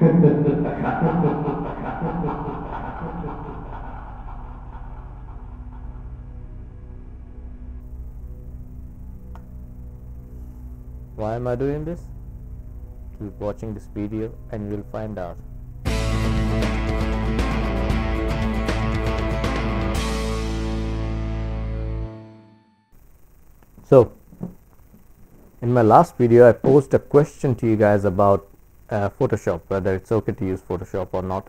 Why am I doing this? Keep watching this video and you'll find out. So, in my last video I posed a question to you guys about Photoshop, whether it's okay to use Photoshop or not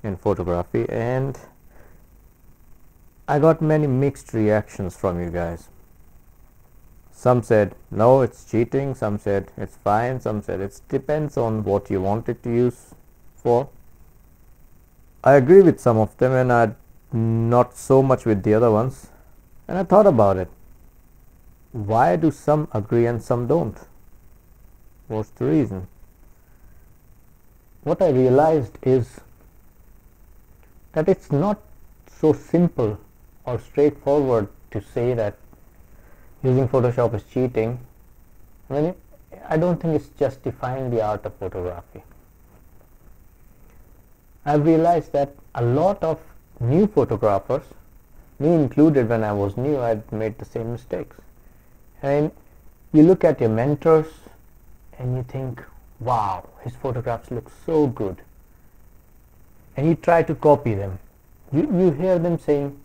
in photography, and I got many mixed reactions from you guys. Some said no, it's cheating, some said it's fine, some said it depends on what you want it to use for. I agree with some of them and I not so much with the other ones, and I thought about it. Why do some agree and some don't? What's the reason? What I realized is that it's not so simple or straightforward to say that using Photoshop is cheating. I don't think it's just defying the art of photography. I've realized that a lot of new photographers, me included, when I was new, I'd made the same mistakes. And you look at your mentors and you think, wow, his photographs look so good. And you try to copy them. You hear them saying,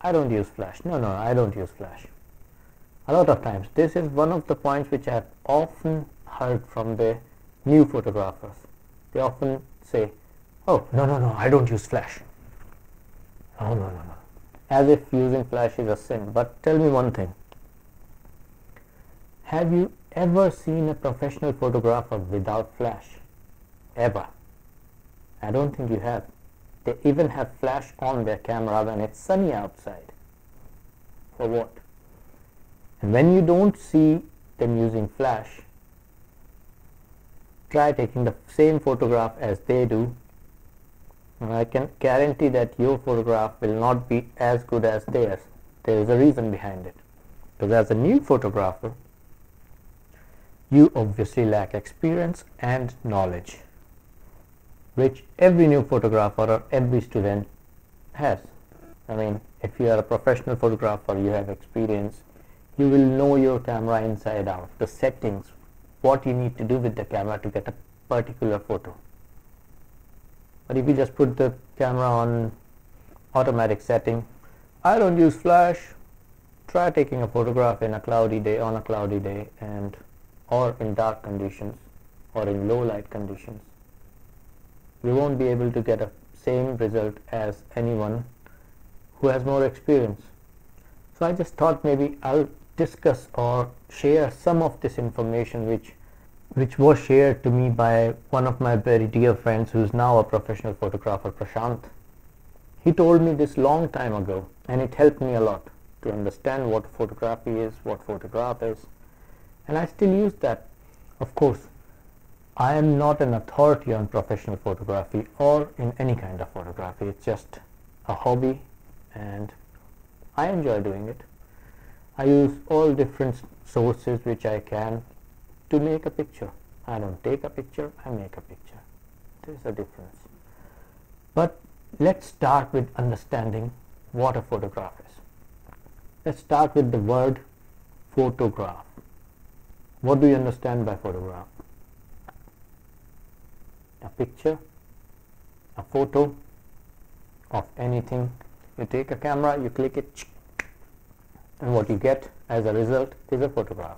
I don't use flash. No, I don't use flash. A lot of times. This is one of the points which I have often heard from the new photographers. They often say, oh, no, I don't use flash. No. As if using flash is a sin. But tell me one thing. Have you ever seen a professional photographer without flash? Ever? I don't think you have. They even have flash on their camera when it's sunny outside. For what? And when you don't see them using flash, try taking the same photograph as they do, and I can guarantee that your photograph will not be as good as theirs. There is a reason behind it. Because as a new photographer, you obviously lack experience and knowledge, which every new photographer or every student has. I mean, if you are a professional photographer, you have experience, you will know your camera inside out, the settings, what you need to do with the camera to get a particular photo. But if you just put the camera on automatic setting, I don't use flash, try taking a photograph in a cloudy day, on a cloudy day, and or in dark conditions or in low light conditions, you won't be able to get a same result as anyone who has more experience. So I just thought maybe I'll discuss or share some of this information which was shared to me by one of my very dear friends who is now a professional photographer, Prashant. He told me this long time ago and it helped me a lot to understand what photography is, what photograph is, and I still use that. Of course, I am not an authority on professional photography or in any kind of photography. It's just a hobby and I enjoy doing it. I use all different sources which I can to make a picture. I don't take a picture, I make a picture. There's a difference. But let's start with understanding what a photograph is. Let's start with the word photograph. What do you understand by photograph? A picture, a photo of anything. You take a camera, you click it, and what you get as a result is a photograph.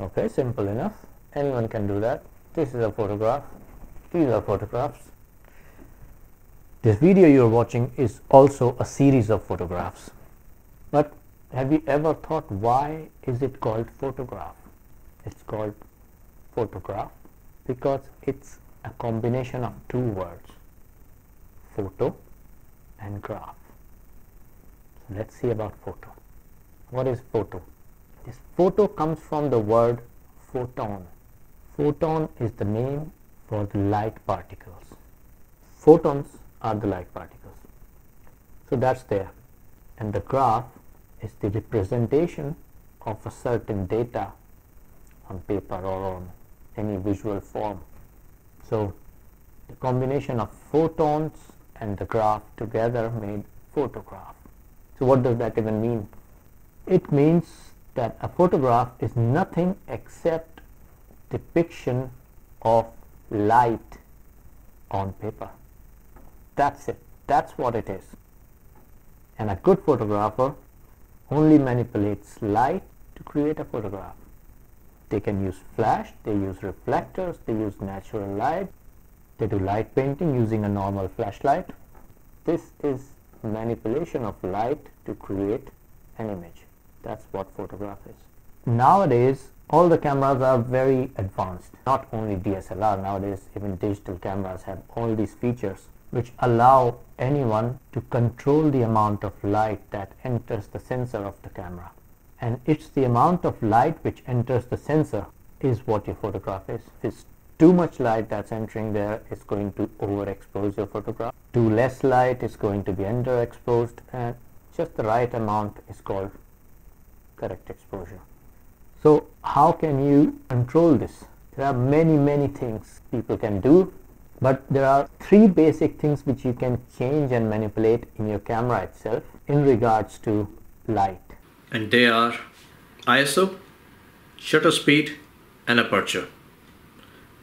Okay, simple enough. Anyone can do that. This is a photograph. These are photographs. This video you're watching is also a series of photographs. But have you ever thought, why is it called photograph? It's called photograph because it's a combination of two words, photo and graph. So let's see about photo. What is photo? This photo comes from the word photon. Photon is the name for the light particles. Photons are the light particles. So that's there. And the graph is the representation of a certain data on paper or on any visual form. So the combination of photons and the graph together made photograph. So what does that even mean? It means that a photograph is nothing except depiction of light on paper. That's it. That's what it is. And a good photographer only manipulates light to create a photograph. They can use flash, they use reflectors, they use natural light, they do light painting using a normal flashlight. This is manipulation of light to create an image. That's what photograph is. Nowadays, all the cameras are very advanced. Not only DSLR, nowadays even digital cameras have all these features which allow anyone to control the amount of light that enters the sensor of the camera. And it's the amount of light which enters the sensor is what your photograph is. If it's too much light that's entering there, it's going to overexpose your photograph. Too less light is going to be underexposed, and just the right amount is called correct exposure. So how can you control this? There are many things people can do, but there are three basic things which you can change and manipulate in your camera itself in regards to light. And they are ISO, shutter speed and aperture.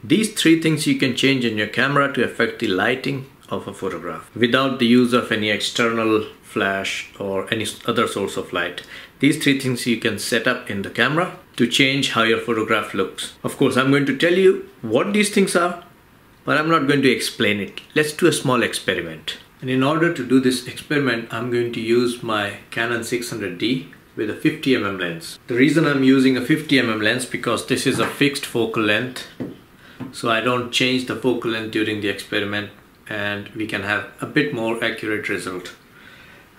These three things you can change in your camera to affect the lighting of a photograph without the use of any external flash or any other source of light. These three things you can set up in the camera to change how your photograph looks. Of course, I'm going to tell you what these things are, but I'm not going to explain it. Let's do a small experiment. And in order to do this experiment, I'm going to use my Canon 600D with a 50mm lens. The reason I'm using a 50mm lens because this is a fixed focal length, so I don't change the focal length during the experiment and we can have a bit more accurate result.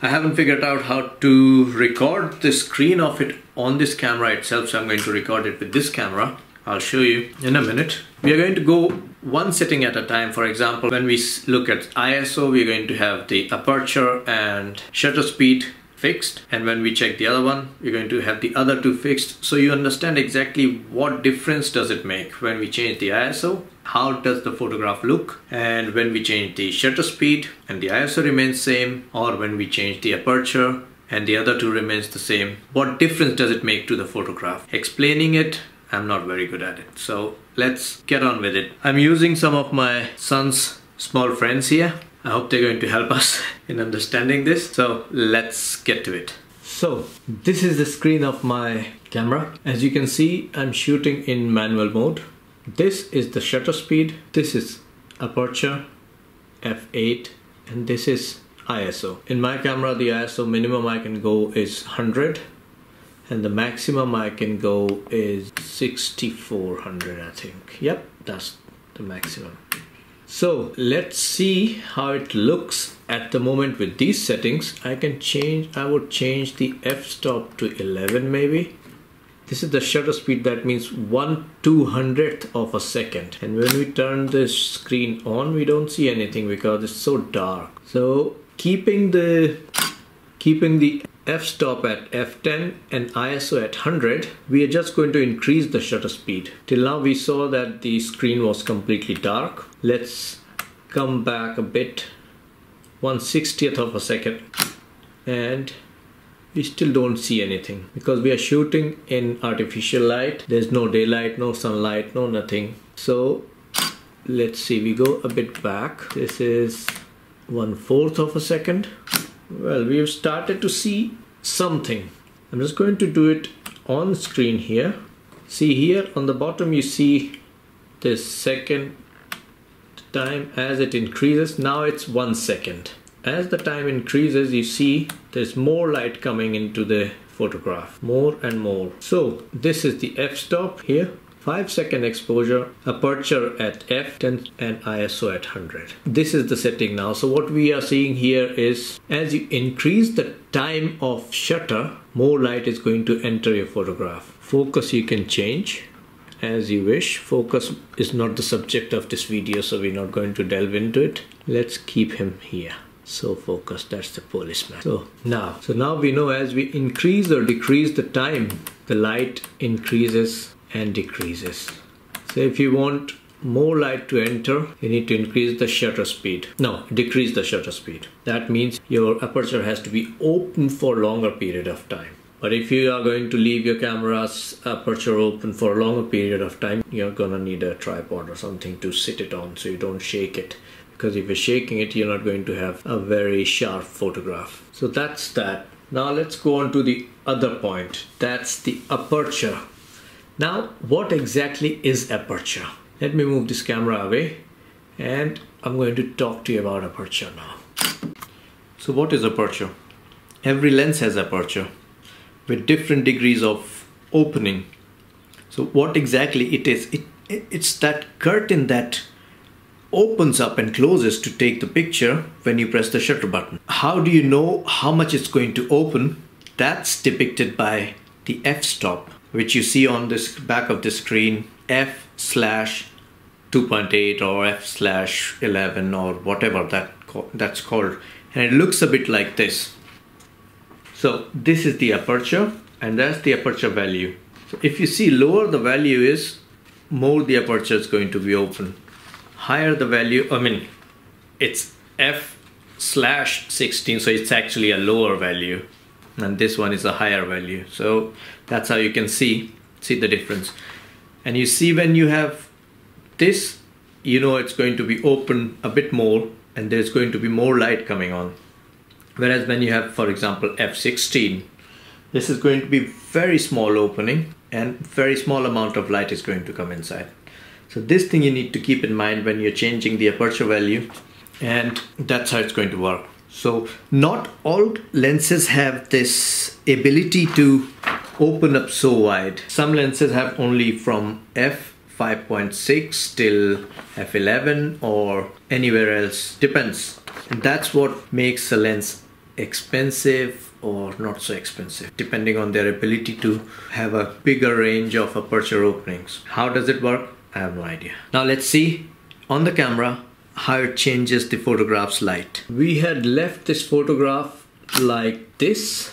I haven't figured out how to record the screen of it on this camera itself, so I'm going to record it with this camera. I'll show you in a minute. We are going to go one setting at a time. For example, when we look at ISO, we're going to have the aperture and shutter speed fixed, and when we check the other one, we're going to have the other two fixed, so you understand exactly what difference does it make when we change the ISO, how does the photograph look, and when we change the shutter speed and the ISO remains same, or when we change the aperture and the other two remains the same, what difference does it make to the photograph? Explaining it, I'm not very good at it, so let's get on with it. I'm using some of my son's small friends here. I hope they're going to help us in understanding this. So let's get to it. So this is the screen of my camera. As you can see, I'm shooting in manual mode. This is the shutter speed. This is aperture, f8, and this is ISO. In my camera, the ISO minimum I can go is 100 and the maximum I can go is 6400, I think. Yep, that's the maximum. So let's see how it looks at the moment with these settings. I would change the f-stop to 11 maybe. This is the shutter speed, that means 1/200th of a second. And when we turn this screen on, we don't see anything because it's so dark. So keeping the f-stop at f10 and ISO at 100, we are just going to increase the shutter speed. Till now we saw that the screen was completely dark. Let's come back a bit, 1/60th of a second, and we still don't see anything because we are shooting in artificial light. There's no daylight, no sunlight, no nothing. So let's see, we go a bit back. This is 1/4 of a second. Well, we've started to see something. I'm just going to do it on screen here. See here on the bottom, you see this second time as it increases. Now it's 1 second. As the time increases, you see there's more light coming into the photograph, more and more. So this is the f-stop here. 5-second exposure, aperture at f10 and ISO at 100. This is the setting now. So what we are seeing here is as you increase the time of shutter, more light is going to enter your photograph. Focus you can change as you wish. Focus is not the subject of this video, so we're not going to delve into it. Let's keep him here. So focused, that's the policeman. So now we know as we increase or decrease the time, the light increases and decreases. So if you want more light to enter, you need to increase the shutter speed. No, decrease the shutter speed. That means your aperture has to be open for a longer period of time. But if you are going to leave your camera's aperture open for a longer period of time, you're gonna need a tripod or something to sit it on so you don't shake it. Because if you're shaking it, you're not going to have a very sharp photograph. So that's that. Now let's go on to the other point. That's the aperture. Now, what exactly is aperture? Let me move this camera away and I'm going to talk to you about aperture now. So what is aperture? Every lens has aperture with different degrees of opening. So what exactly it is? It's that curtain that opens up and closes to take the picture when you press the shutter button. How do you know how much it's going to open? That's depicted by the f-stop, which you see on this back of the screen, f/2.8 or f/11 or whatever that's called. And it looks a bit like this. So this is the aperture and that's the aperture value. So if you see lower the value is, more the aperture is going to be open. Higher the value, it's f/16, so it's actually a lower value. And this one is a higher value. So that's how you can see the difference. And you see when you have this, you know it's going to be open a bit more and there's going to be more light coming on. Whereas when you have, for example, f/16, this is going to be very small opening and very small amount of light is going to come inside. So this thing you need to keep in mind when you're changing the aperture value, and that's how it's going to work. So not all lenses have this ability to open up so wide. Some lenses have only from f/5.6 till f/11 or anywhere else, depends. And that's what makes a lens expensive or not so expensive, depending on their ability to have a bigger range of aperture openings. How does it work? I have no idea. Now let's see on the camera how it changes the photograph's light. We had left this photograph like this.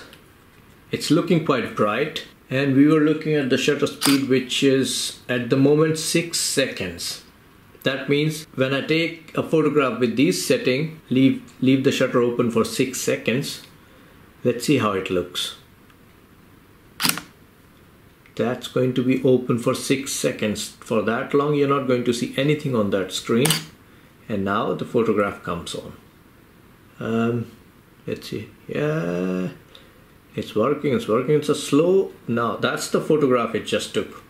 It's looking quite bright and we were looking at the shutter speed, which is at the moment 6 seconds. That means when I take a photograph with these setting, leave the shutter open for 6 seconds. Let's see how it looks. That's going to be open for 6 seconds. For that long, you're not going to see anything on that screen. And now the photograph comes on. Let's see. Yeah, it's working. It's a slow. Now that's the photograph it just took.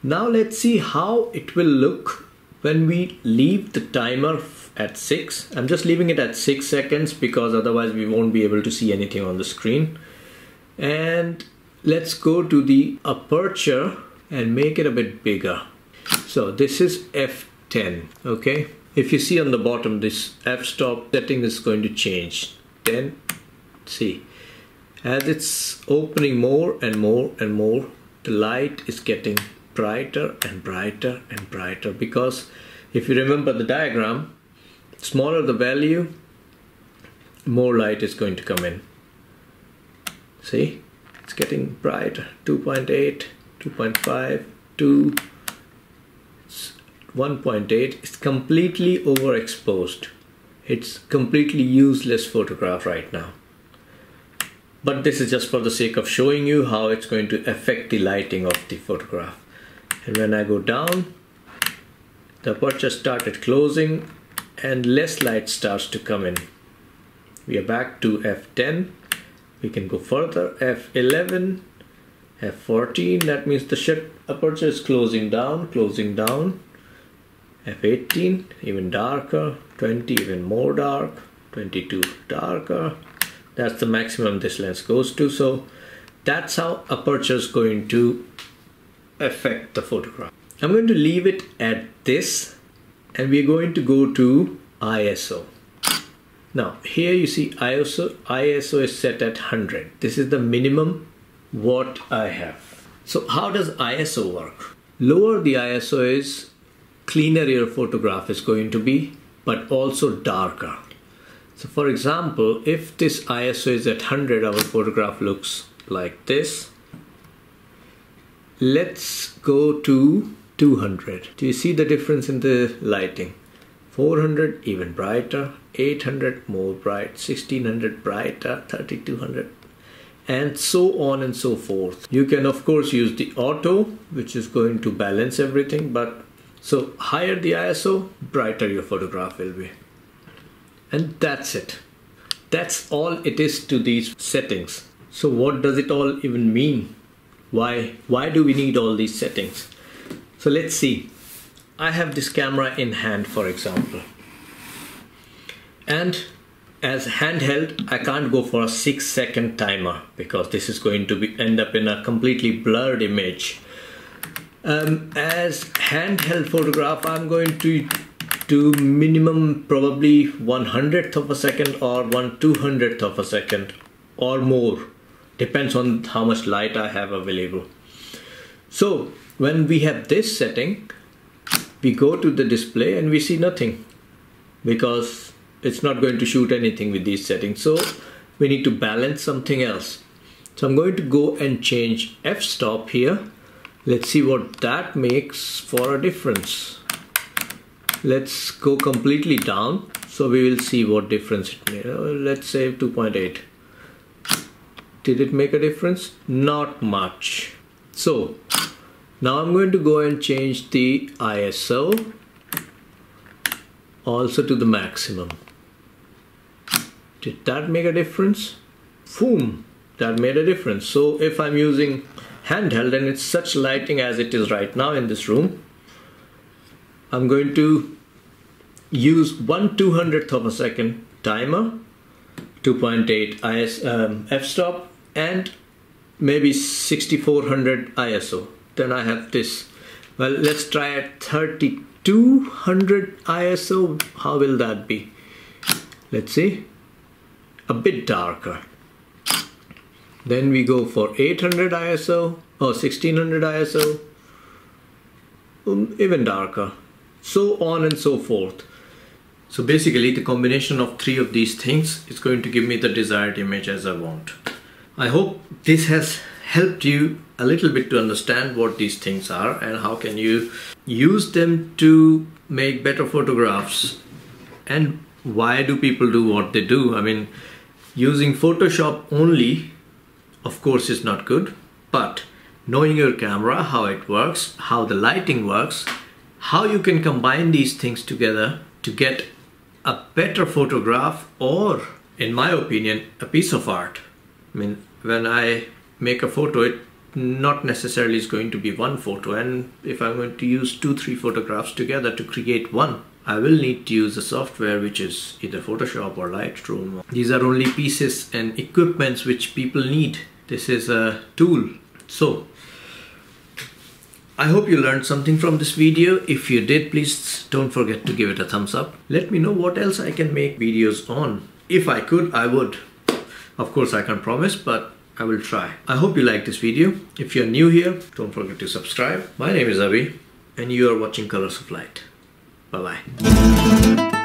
Now let's see how it will look when we leave the timer at 6. I'm just leaving it at 6 seconds because otherwise we won't be able to see anything on the screen. And let's go to the aperture and make it a bit bigger. So this is f10, okay? If you see on the bottom, this f-stop setting is going to change. 10, see, as it's opening more and more and more, the light is getting brighter and brighter and brighter, because if you remember the diagram, smaller the value, more light is going to come in. See, it's getting brighter. 2.8, 2.5, 2, 1.8. It's completely overexposed. It's completely useless photograph right now. But this is just for the sake of showing you how it's going to affect the lighting of the photograph. And when I go down, the aperture started closing and less light starts to come in. We are back to f10. We can go further, f11, f14, that means the aperture is closing down, f18, even darker, 20, even more dark, 22, darker. That's the maximum this lens goes to. So that's how aperture is going to affect the photograph. I'm going to leave it at this and we're going to go to ISO. Now here you see ISO is set at 100. This is the minimum what I have. So how does ISO work? Lower the ISO is, cleaner your photograph is going to be, but also darker. So for example, if this ISO is at 100, our photograph looks like this. Let's go to 200. Do you see the difference in the lighting? 400 even brighter, 800 more bright, 1600 brighter, 3200, and so on and so forth. You can of course use the auto, which is going to balance everything, but so higher the ISO, brighter your photograph will be. And that's it. That's all it is to these settings. So what does it all even mean? Why do we need all these settings? So let's see. I have this camera in hand, for example. And as handheld, I can't go for a 6-second timer because this is going to end up in a completely blurred image. As handheld photograph, I'm going to do minimum probably 1/100th of a second or 1/200th of a second or more. Depends on how much light I have available. So when we have this setting, we go to the display and we see nothing because it's not going to shoot anything with these settings. So we need to balance something else. So I'm going to go and change f-stop here. Let's see what that makes for a difference. Let's go completely down so we will see what difference it made. Let's say 2.8. Did it make a difference? Not much. So now I'm going to go and change the ISO also to the maximum. Did that make a difference? Boom, that made a difference. So if I'm using handheld and it's such lighting as it is right now in this room, I'm going to use 1/200th of a second timer, 2.8 f-stop, and maybe 6400 ISO. Then I have this. Well, let's try at 3200 ISO. How will that be? Let's see. A bit darker. Then we go for 800 ISO or 1600 ISO. Even darker. So on and so forth. So basically the combination of three of these things is going to give me the desired image as I want. I hope this has helped you a little bit to understand what these things are and how can you use them to make better photographs, and why do people do what they do. I mean, using Photoshop only of course is not good, but knowing your camera, how it works, how the lighting works, how you can combine these things together to get a better photograph, or in my opinion a piece of art. I mean, when I make a photo, it not necessarily is going to be one photo, and if I'm going to use 2-3 photographs together to create one, I will need to use a software which is either Photoshop or Lightroom. These are only pieces and equipments which people need. This is a tool. So I hope you learned something from this video. If you did, please don't forget to give it a thumbs up. Let me know what else I can make videos on. If I could, I would. Of course, I can't promise, but I will try. I hope you like this video. If you're new here, don't forget to subscribe. My name is Avi, and you are watching Colors of Light. Bye-bye.